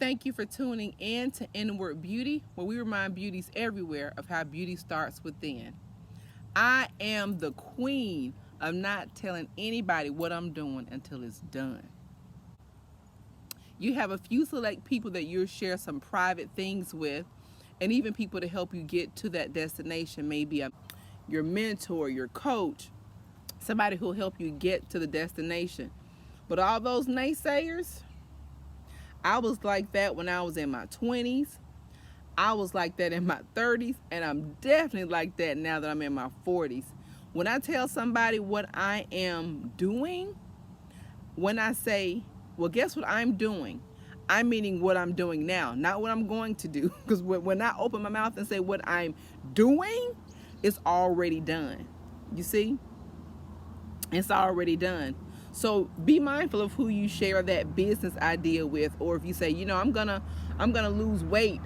Thank you for tuning in to Inward Beauty, where we remind beauties everywhere of how beauty starts within. I am the queen of not telling anybody what I'm doing until it's done. You have a few select people that you'll share some private things with, and even people to help you get to that destination. Maybe your mentor, your coach, somebody who'll help you get to the destination. But all those naysayers, I was like that when I was in my 20s. I was like that in my 30s, and I'm definitely like that now that I'm in my 40s. When I tell somebody what I am doing, when I say, well, guess what I'm doing? I'm meaning what I'm doing now, not what I'm going to do. Because when I open my mouth and say what I'm doing, it's already done. You see? It's already done. So be mindful of who you share that business idea with, or if you say, I'm gonna lose weight,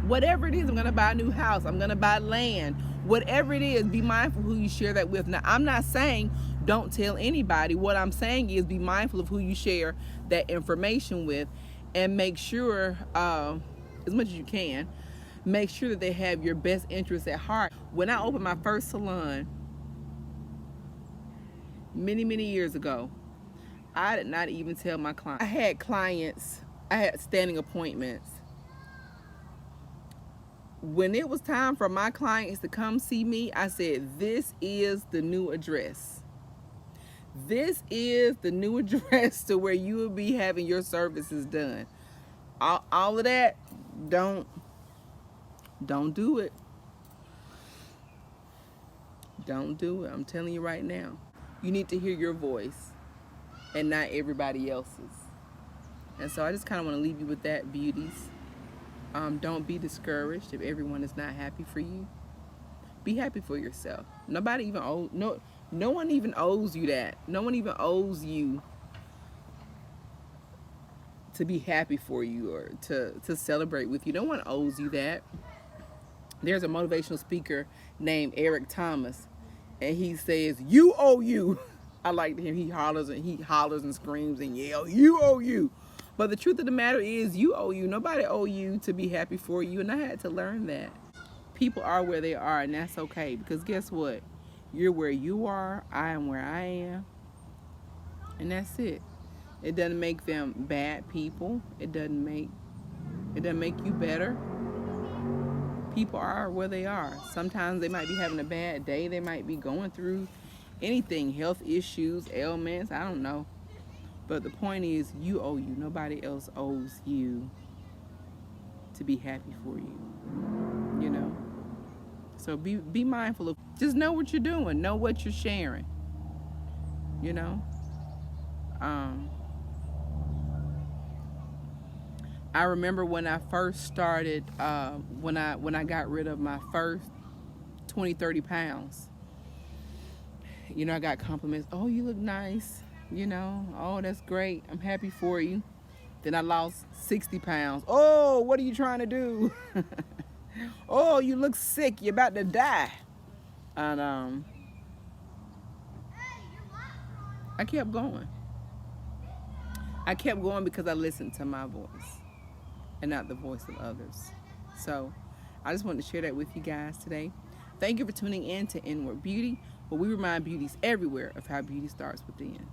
whatever it is, I'm gonna buy a new house, I'm gonna buy land, whatever it is, be mindful who you share that with. Now, I'm not saying don't tell anybody. What I'm saying is be mindful of who you share that information with, and make sure, as much as you can, make sure that they have your best interests at heart. When I opened my first salon many years ago, I did not even tell my clients. I had clients, I had standing appointments. When it was time for my clients to come see me, I said, this is the new address. This is the new address to where you will be having your services done. All of that, don't do it. Don't do it. I'm telling you right now. You need to hear your voice and not everybody else's. And so I just kind of want to leave you with that, beauties. Don't be discouraged if everyone is not happy for you. Be happy for yourself. No one even owes you that. No one even owes you to be happy for you or to celebrate with you. No one owes you that. There's a motivational speaker named Eric Thomas, and he says, you owe you. I like him. He hollers and screams and yells, you owe you. But the truth of the matter is, you owe you. Nobody owe you to be happy for you. And I had to learn that. People are where they are, and that's okay. Because guess what? You're where you are. I am where I am. And that's it. It doesn't make them bad people. It doesn't make you better. People are where they are. Sometimes they might be having a bad day. They might be going through anything, health issues, ailments, I don't know. But the point is, you owe you. Nobody else owes you to be happy for you. So be mindful of, just know what you're doing. Know what you're sharing. I remember when I first started, when I got rid of my first 20-30 pounds. I got compliments. Oh, you look nice. Oh, that's great. I'm happy for you. Then I lost 60 pounds. Oh, what are you trying to do? Oh, you look sick. You're about to die. And I kept going. I kept going because I listened to my voice and not the voice of others. So I just wanted to share that with you guys today. Thank you for tuning in to Inward Beauty, where we remind beauties everywhere of how beauty starts within.